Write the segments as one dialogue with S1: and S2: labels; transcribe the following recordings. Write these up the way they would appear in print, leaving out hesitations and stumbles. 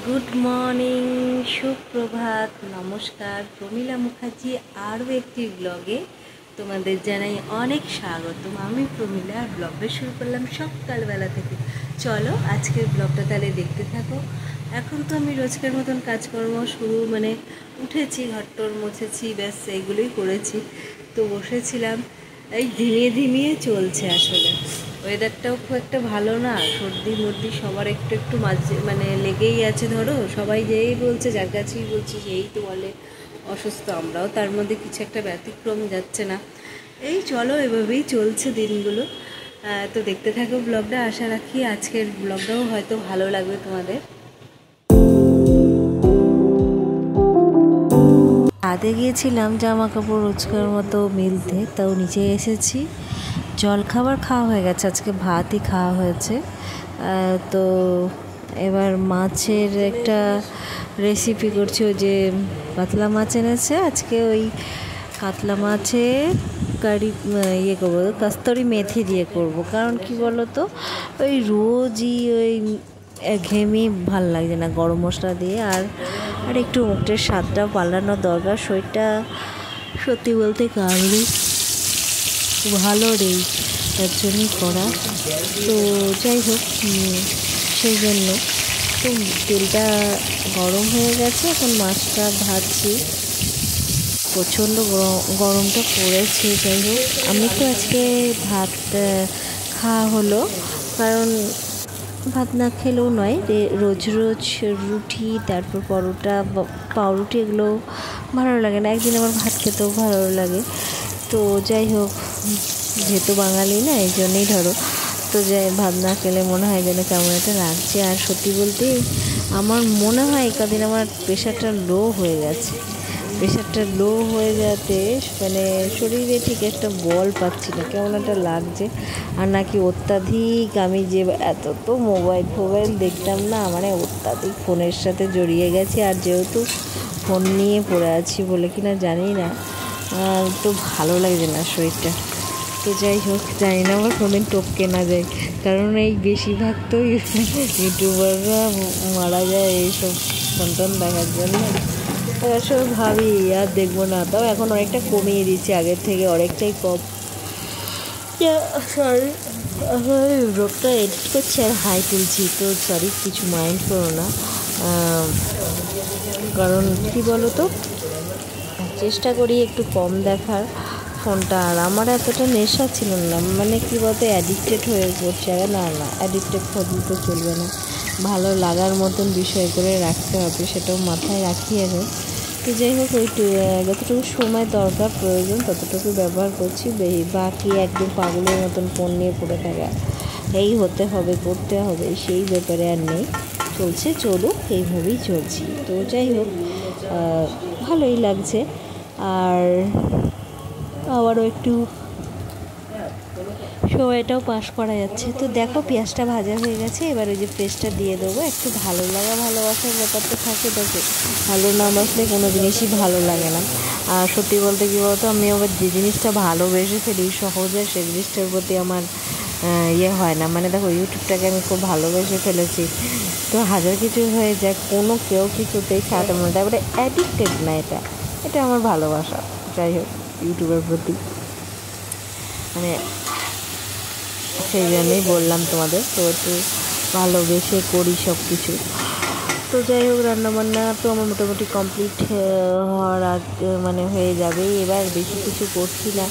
S1: Good morning, সুপ্রভাত, নমস্কার। প্রমীলা মুখার্জি আরও একটি ব্লগে তোমাদের জানাই অনেক স্বাগতম। আমি প্রমীলা, আর ব্লগটা শুরু করলাম সকালবেলা থেকে। চলো আজকের ব্লগটা তাহলে দেখতে থাকো। এখন তো আমি রোজকার মতন কাজকর্ম শুরু উঠেছি, ঘরটর মুছেছি, ব্যাস এইগুলোই করেছি। তো বসেছিলাম, এই ধিমিয়ে ধিমিয়ে চলছে। আসলে ওয়েদারটাও খুব একটা ভালো না, সর্দি মর্দি সবার একটু একটু মাঝে লেগেই আছে। ধরো সবাই যেই বলছে, যার কাছেই বলছি সেই তো বলে অসুস্থ, আমরাও তার মধ্যে কিছু একটা ব্যতিক্রম যাচ্ছে না। এই চলো, এভাবেই চলছে দিনগুলো। তো দেখতে থাকো ব্লগটা, আশা রাখি আজকের ব্লগটাও হয়তো ভালো লাগবে তোমাদের। ছাদে গিয়েছিলাম জামা কাপড় রোজকার মতো মিলতে, তাও নিচে এসেছি। জলখাবার খাওয়া হয়ে গেছে, আজকে ভাতই খাওয়া হয়েছে। তো এবার মাছের একটা রেসিপি করছি। ওই যে কাতলা মাছ এনেছে, আজকে ওই কাতলা মাছে কারি করবো, কস্তুরি মেথি দিয়ে করব। কারণ কি বলো তো, ওই রোজই ওই ঘেমি ভাল লাগছে না গরম মশলা দিয়ে। আর একটু মুখের স্বাদটাও পাল্টানোর দরকার। শরীরটা সত্যি বলতে কারণে ভালো নেই, তার জন্যই করা। তো যাই হোক, সেই জন্য তো তেলটা গরম হয়ে গেছে, এখন মাছটা ভাজছি। প্রচণ্ড গরমটা পড়েছে। যাই হোক, আমি তো আজকে ভাত খাওয়া হলো, কারণ ভাত না খেলেও নয়, রোজ রোজ রুটি, তারপর পরোটা, পাউরুটি এগুলো ভালো লাগে না। একদিন আমার ভাত খেতেও ভালো লাগে। তো যাই হোক, যেহেতু বাঙালি না, এই জন্যই ধরো। তো যাই, ভাত না খেলে মনে হয় যেন কেমন একটা লাগছে। আর সত্যি বলতে আমার মনে হয় কদিন আমার প্রেশারটা লো হয়ে গেছে। প্রেশারটা লো হয়ে যাতে শরীরে ঠিক একটা বল পাচ্ছি না, কেমন একটা লাগছে। আর নাকি অত্যাধিক আমি যে এত তো মোবাইল দেখতাম না, অত্যাধিক ফোনের সাথে জড়িয়ে গেছি। আর যেহেতু ফোন নিয়ে পড়ে আছি বলে কিনা জানি না, তো ভালো লাগছে না শরীরটা। তো যাই হোক, জানি না আমার কোনদিন টপকে না যায়, কারণ এই বেশিরভাগ তো ইউটিউবাররা মারা যায় এইসব ফোন দেখার জন্য। আসলে ভাবি আর দেখবো না, তাও এখন অনেকটা কমিয়ে দিচ্ছি, আগের থেকে অনেকটাই কম। সরি, রোগটা এডিট করছি আর হাই তুলছি, তো সরি, কিছু মাইন্ড করো না। কারণ কী বলো তো, চেষ্টা করি একটু কম দেখার ফোনটা। আর আমার এতটা নেশা ছিল না, কী বলতো, অ্যাডিক্টেড হয়ে পড়ছে। না, অ্যাডিক্টেড হলে তো চলবে না, ভালো লাগার মতন বিষয় করে রাখতে হবে, সেটাও মাথায় রাখি আমি। তো যাই হোক, যতটুকু সময় দরকার প্রয়োজন ততটুকু ব্যবহার করছি। বাকি একদম পাগলের মতন ফোন নিয়ে পড়ে থাকা, এই হতে হবে, করতে হবে, সেই ব্যাপারে আর নেই। চলুক, এইভাবেই চলছি। তো যাই হোক, ভালোই লাগছে। আর আবারও একটু সময়টাও পাস করা যাচ্ছে। তো দেখো, পেঁয়াজটা ভাজা হয়ে গেছে, এবার ওই যে পেস্টটা দিয়ে দেবো। একটু ভালো লাগা, ভালোবাসার ব্যাপার তো থাকে। দেখো, ভালো না বাসলে কোনো জিনিসই ভালো লাগে না। আর সত্যি বলতে কী বলতো, আমি আবার যে জিনিসটা ভালোবেসে ফেলি সহজে, সেই জিনিসটার প্রতি আমার হয় না। দেখো, ইউটিউবটাকে আমি খুব ভালোবেসে ফেলেছি, তো হাজার কিছু হয়ে যায়, কেউ কিছুতেই ছাড়তে মনে হয়। তারপরে অ্যাডিক্টেড না, এটা আমার ভালোবাসা। যাই হোক, ইউটিউবের প্রতি সেই জন্যই বললাম তোমাদের, তো একটু ভালোবেসে করি সব কিছু। তো যাই হোক, রান্নাবান্না তো আমার মোটামুটি কমপ্লিট হওয়ার হয়ে যাবে। এবার বেশি কিছু করছি না,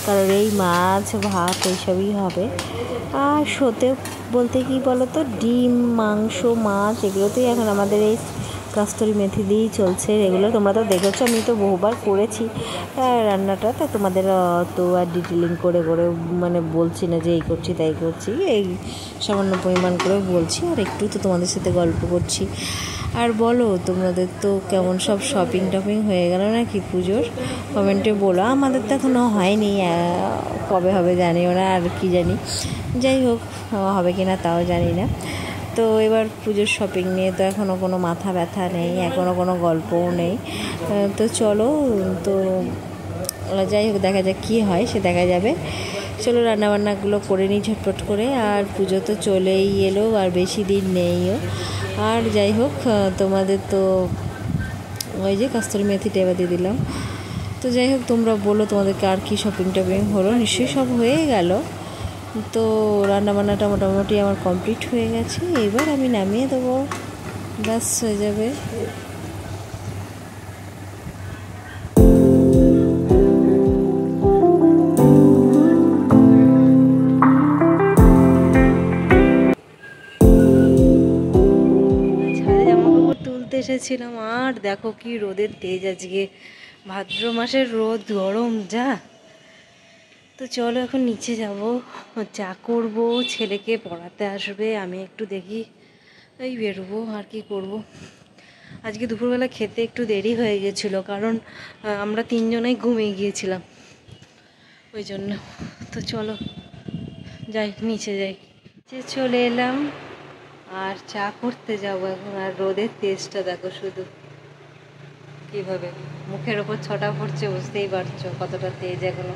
S1: কারণ এই মাছ ভাত এইসবই হবে। আর সত্যি বলতে কি বলো তো, ডিম, মাংস, মাছ এগুলোতেই এখন আমাদের এই কস্তুরি মেথি দিয়েই চলছে রেগুলার। তোমরা তো দেখেছো, আমি তো বহুবার করেছি রান্নাটা, তা তোমাদের তো আর ডিটেলিং করে বলছি না যে এই করছি তাই করছি, এই সামান্য পরিমাণ করে বলছি। আর একটু তো তোমাদের সাথে গল্প করছি। আর বলো, তোমাদের তো কেমন সব শপিং টপিং হয়ে গেল নাকি পুজোর? কমেন্টে বলো। আমাদের তো এখনও হয়নি, কবে হবে জানিও না, আর কি জানি। যাই হোক, হবে কি না তাও জানি না। তো এবার পুজোর শপিং নিয়ে তো এখনও কোনো মাথা ব্যথা নেই, এখনও কোনো গল্পও নেই। তো চলো, তো যাই হোক, দেখা যাক কী হয়, সে দেখা যাবে। চলো, রান্নাবান্নাগুলো করে নিই ঝটপট করে। আর পুজো তো চলেই এলো, আর বেশি দিন নেইও। আর যাই হোক, তোমাদের তো ওই যে কাস্তুরি মেথিটা এবার দিয়ে দিলাম। তো যাই হোক, তোমরা বলো তোমাদেরকে আর কি শপিং টপিং হলো। নিশ্চয়ই সব হয়ে গেল। তো রান্নাবান্নাটা মোটামুটি আমার কমপ্লিট হয়ে গেছে, এবার আমি নামিয়ে দেবো, ব্যাস হয়ে যাবে। ছাদে জামাকাপড় তুলতে এসেছিলাম, আর দেখো কি রোদের তেজ আজকে, ভাদ্র মাসের রোদ, গরম যা। তো চলো এখন নিচে যাব, চা করব, ছেলেকে পড়াতে আসবে, আমি একটু দেখি এই বেরোবো, আর কি করব। আজকে দুপুরবেলা খেতে একটু দেরি হয়ে গেছিলো, কারণ আমরা তিনজনেই ঘুমিয়ে গিয়েছিলাম ওই জন্য। তো চলো যাই, নিচে যাই। নিচে চলে এলাম আর চা করতে যাব এখন। আর রোদের তেজটা দেখো শুধু কীভাবে মুখের ওপর ছটা পড়ছে, বুঝতেই পারছো কতটা তেজ এখনো।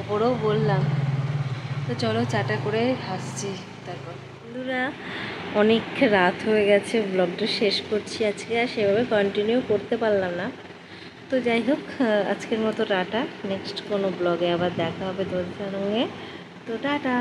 S1: ওপরেও বললাম। তো চলো চাটা করে আসছি তারপর। বন্ধুরা, অনেক রাত হয়ে গেছে, ব্লগটা শেষ করছি আজকে, আর সেভাবে কন্টিনিউ করতে পারলাম না। তো যাই হোক, আজকের মতো টাটা, নেক্সট কোনো ব্লগে আবার দেখা হবে তোমাদের সঙ্গে। তো টাটা।